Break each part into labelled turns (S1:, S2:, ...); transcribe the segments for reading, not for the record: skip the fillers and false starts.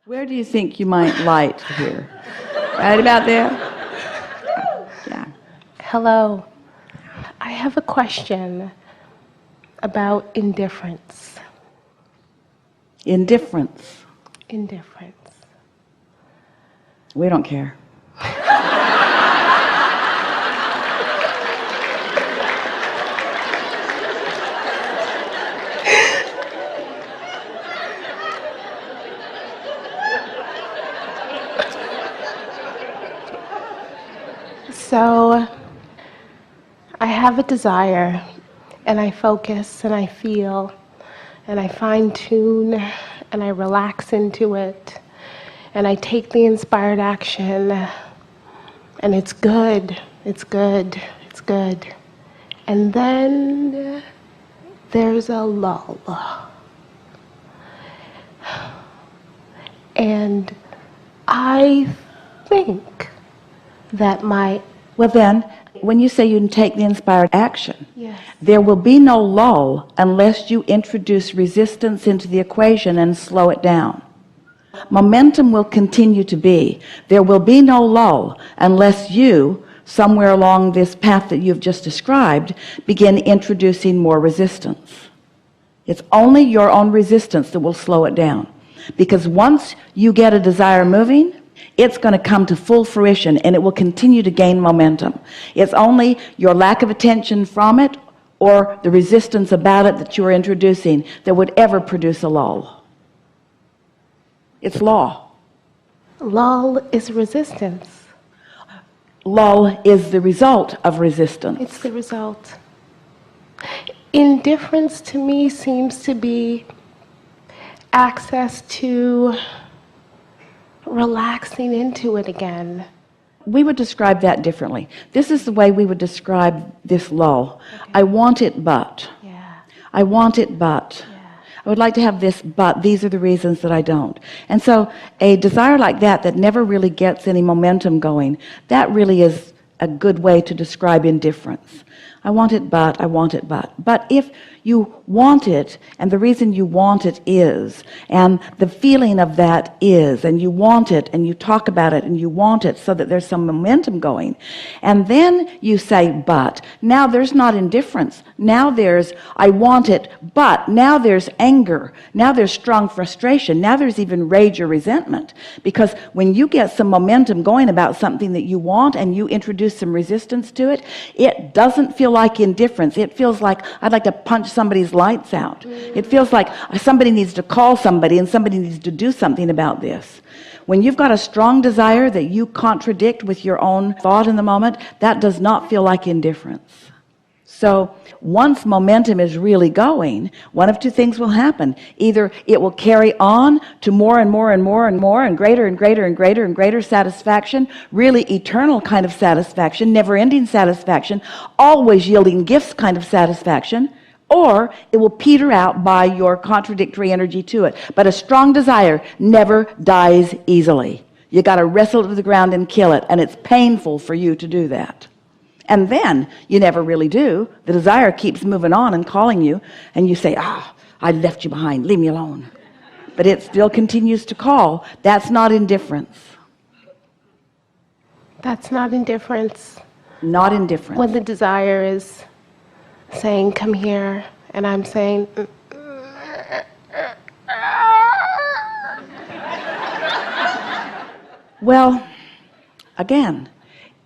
S1: Where do you think you might light here? Right about there? Yeah.
S2: Hello. I have a question about indifference.
S1: Indifference.
S2: Indifference.
S1: We don't care.
S2: So, I have a desire, and I focus, and I feel, and I fine-tune, and I relax into it, and I take the inspired action, and it's good, it's good, it's good. And then there's a lull. And I think that
S1: Well then, when you say you can take the inspired action,
S2: Yes.
S1: there will be no lull unless you introduce resistance into the equation and slow it down. Momentum will continue to be. There will be no lull unless you, somewhere along this path that you've just described, begin introducing more resistance. It's only your own resistance that will slow it down. Because once you get a desire moving, it's going to come to full fruition and it will continue to gain momentum. It's only your lack of attention from it or the resistance about it that you are introducing that would ever produce a lull. It's law.
S2: lull is resistance.
S1: Lull is the result of resistance.
S2: It's the result. Indifference to me seems to be access to relaxing into it again.
S1: We would describe that differently. This is the way we would describe this lull.
S2: Okay.
S1: I want it, but.
S2: Yeah.
S1: I want it, but.
S2: Yeah.
S1: I would like to have this, but these are the reasons that I don't. And so a desire like that never really gets any momentum going, that really is a good way to describe indifference. I want it, but. I want it, but. But if you want it, and the reason you want it is, and the feeling of that is, and you want it, and you talk about it, and you want it so that there's some momentum going, and then you say, but. Now there's not indifference. Now there's, I want it, but. Now there's anger. Now there's strong frustration. Now there's even rage or resentment. Because when you get some momentum going about something that you want, and you introduce some resistance to it, it doesn't feel like indifference. It feels like I'd like to punch somebody's lights out. It feels like somebody needs to call somebody and somebody needs to do something about this. When you've got a strong desire that you contradict with your own thought in the moment, that does not feel like indifference. So once momentum is really going, one of two things will happen. Either it will carry on to more and more and more and more and greater and greater and greater and greater satisfaction, really eternal kind of satisfaction, never-ending satisfaction, always yielding gifts kind of satisfaction, or it will peter out by your contradictory energy to it. But a strong desire never dies easily. You got to wrestle it to the ground and kill it, and it's painful for you to do that. And then you never really do. The desire keeps moving on and calling you, and you say, I left you behind, leave me alone. But it still continues to call. That's not indifference.
S2: That's not indifference.
S1: Not indifference.
S2: When the desire is saying, come here, and I'm saying,
S1: Well, again,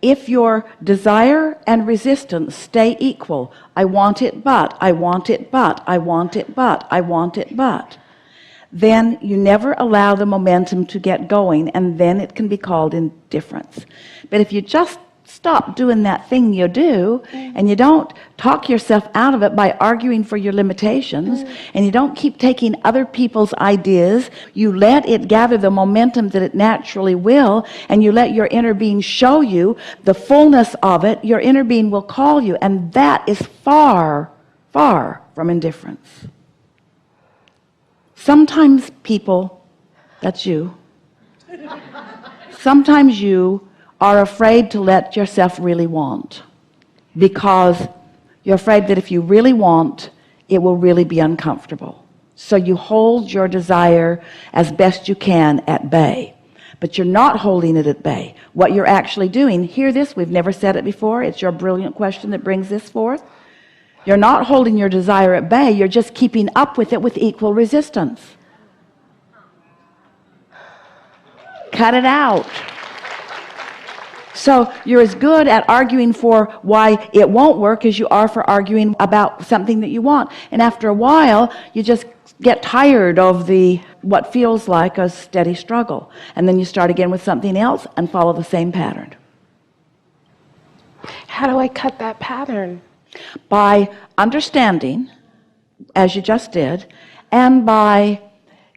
S1: if your desire and resistance stay equal, I want it, but, I want it, but, I want it, but, I want it, but, then you never allow the momentum to get going, and then it can be called indifference. But if you just stop doing that thing you do, and you don't talk yourself out of it by arguing for your limitations, and you don't keep taking other people's ideas, you let it gather the momentum that it naturally will, and you let your inner being show you the fullness of it, your inner being will call you, and that is far, far from indifference. Sometimes people, that's you, sometimes you are afraid to let yourself really want, because you're afraid that if you really want, it will really be uncomfortable. So you hold your desire as best you can at bay. But you're not holding it at bay. What you're actually doing, hear this, we've never said it before, it's your brilliant question that brings this forth. You're not holding your desire at bay, you're just keeping up with it with equal resistance. Cut it out. So you're as good at arguing for why it won't work as you are for arguing about something that you want. And after a while, you just get tired of what feels like a steady struggle. And then you start again with something else and follow the same pattern.
S2: How do I cut that pattern?
S1: By understanding, as you just did, and by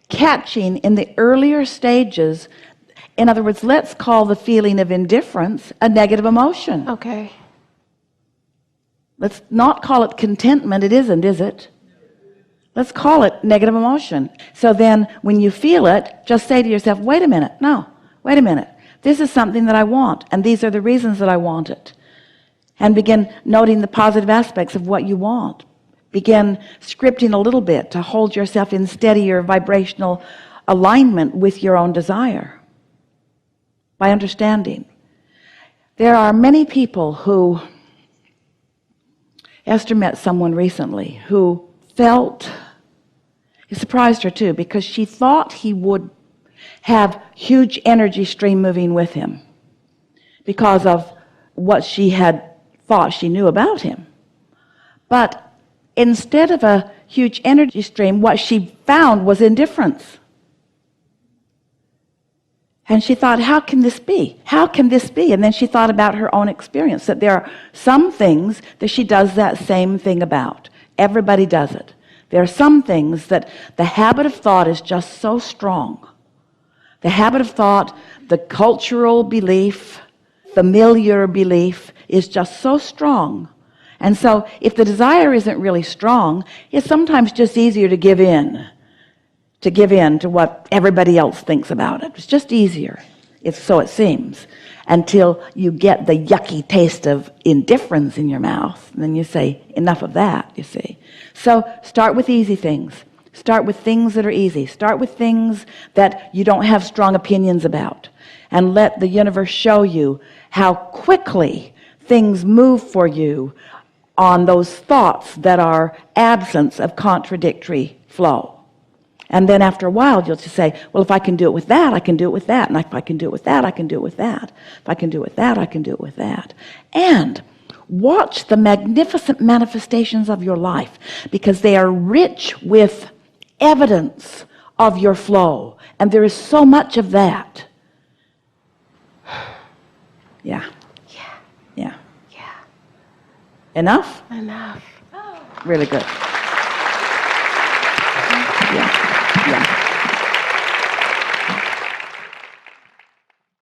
S1: catching in the earlier stages. In other words, let's call the feeling of indifference a negative emotion.
S2: Okay.
S1: Let's not call it contentment. It isn't, is it? Let's call it negative emotion. So then when you feel it, just say to yourself, wait a minute. No, wait a minute. This is something that I want, and these are the reasons that I want it. And begin noting the positive aspects of what you want. Begin scripting a little bit to hold yourself in steadier vibrational alignment with your own desire. By understanding. There are many people who, Esther met someone recently who felt, it surprised her too, because she thought he would have huge energy stream moving with him because of what she had thought she knew about him. But instead of a huge energy stream, what she found was indifference. And she thought, how can this be? How can this be? And then she thought about her own experience, that there are some things that she does that same thing about. Everybody does it. There are some things that the habit of thought is just so strong. The habit of thought, the cultural belief, familiar belief is just so strong. And so if the desire isn't really strong, it's sometimes just easier to give in to what everybody else thinks about it. It's just easier, so it seems, until you get the yucky taste of indifference in your mouth. And then you say, enough of that, you see. So start with easy things. Start with things that are easy. Start with things that you don't have strong opinions about. And let the universe show you how quickly things move for you on those thoughts that are absence of contradictory flow. And then after a while, you'll just say, well, if I can do it with that, I can do it with that. And if I can do it with that, I can do it with that. If I can do it with that, I can do it with that. And watch the magnificent manifestations of your life, because they are rich with evidence of your flow. And there is so much of that. Yeah.
S2: Yeah.
S1: Yeah.
S2: Yeah.
S1: Enough?
S2: Enough.
S1: Really good. Yeah. Yeah.